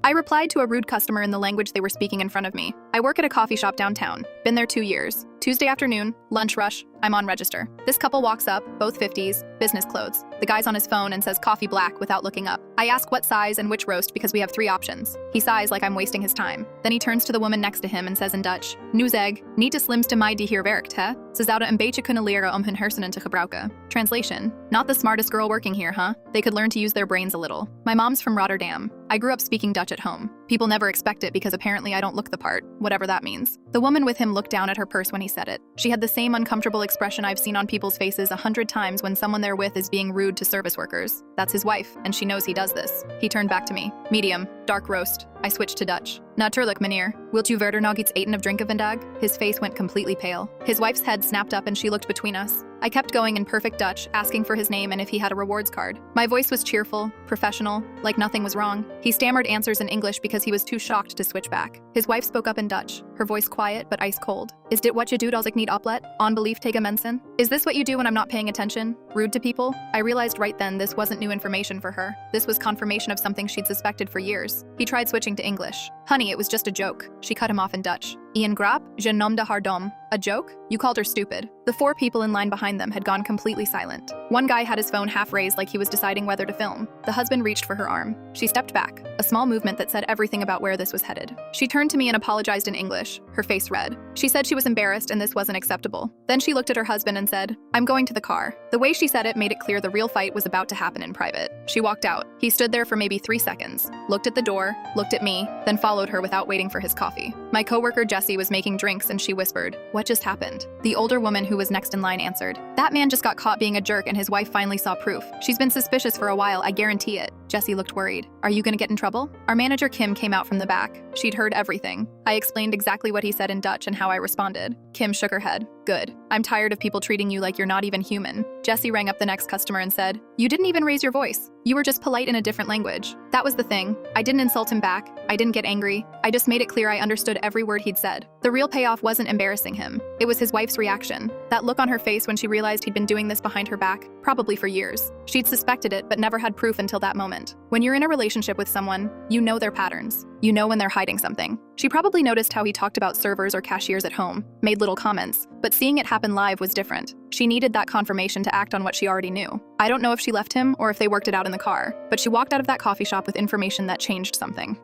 I replied to a rude customer in the language they were speaking in front of me. I work at a coffee shop downtown. Been there 2 years. Tuesday afternoon, lunch rush, I'm on register. This couple walks up, both 50s, business clothes. The guy's on his phone and says coffee black without looking up. I ask what size and which roast because we have 3 options. He sighs like I'm wasting his time. Then he turns to the woman next to him and says in Dutch, "Newsegg, niet te slimste mij die hier werkt, hè? Ze zouden een beetje kunnen leren om hun hersenen te gebruiken." Translation, not the smartest girl working here, huh? They could learn to use their brains a little. My mom's from Rotterdam. I grew up speaking Dutch at home. People never expect it because apparently I don't look the part, whatever that means. The woman with him looked down at her purse when he said it. She had the same uncomfortable expression I've seen on people's faces 100 times when someone they're with is being rude to service workers. That's his wife, and she knows he does this. He turned back to me. Medium, dark roast. I switched to Dutch. Natuurlijk, meneer. Wilt u verder nog iets eten of drinken vandaag? His face went completely pale. His wife's head snapped up and she looked between us. I kept going in perfect Dutch, asking for his name and if he had a rewards card. My voice was cheerful, professional, like nothing was wrong. He stammered answers in English because he was too shocked to switch back. His wife spoke up in Dutch, her voice quiet but ice cold. Is dit wat je doet als ik niet oplet? Onbelief tegen mensen? Is this what you do when I'm not paying attention? Rude to people? I realized right then this wasn't new information for her. This was confirmation of something she'd suspected for years. He tried switching to English. Honey, it was just a joke. She cut him off in Dutch. Ian Grap, je noemde haar dom. A joke? You called her stupid. The 4 people in line behind them had gone completely silent. One guy had his phone half raised like he was deciding whether to film. The husband reached for her arm. She stepped back, a small movement that said everything about where this was headed. She turned to me and apologized in English, her face red. She said she was embarrassed and this wasn't acceptable. Then she looked at her husband and said, "I'm going to the car." The way she said it made it clear the real fight was about to happen in private. She walked out. He stood there for maybe 3 seconds, looked at the door, looked at me, then followed her without waiting for his coffee. My coworker Jessie was making drinks and she whispered, "What just happened?" The older woman who was next in line answered, "That man just got caught being a jerk and his wife finally saw proof. She's been suspicious for a while, I guarantee it." Jessie looked worried. "Are you gonna get in trouble?" Our manager Kim came out from the back. She'd heard everything. I explained exactly what he said in Dutch and how I responded. Kim shook her head. "Good. I'm tired of people treating you like you're not even human." Jessie rang up the next customer and said, "You didn't even raise your voice. You were just polite in a different language." That was the thing. I didn't insult him back. I didn't get angry. I just made it clear I understood every word he'd said. The real payoff wasn't embarrassing him. It was his wife's reaction. That look on her face when she realized he'd been doing this behind her back, probably for years. She'd suspected it, but never had proof until that moment. When you're in a relationship with someone, you know their patterns. You know when they're hiding something. She probably noticed how he talked about servers or cashiers at home, made little comments, but seeing it happen live was different. She needed that confirmation to act on what she already knew. I don't know if she left him or if they worked it out in the car, but she walked out of that coffee shop with information that changed something.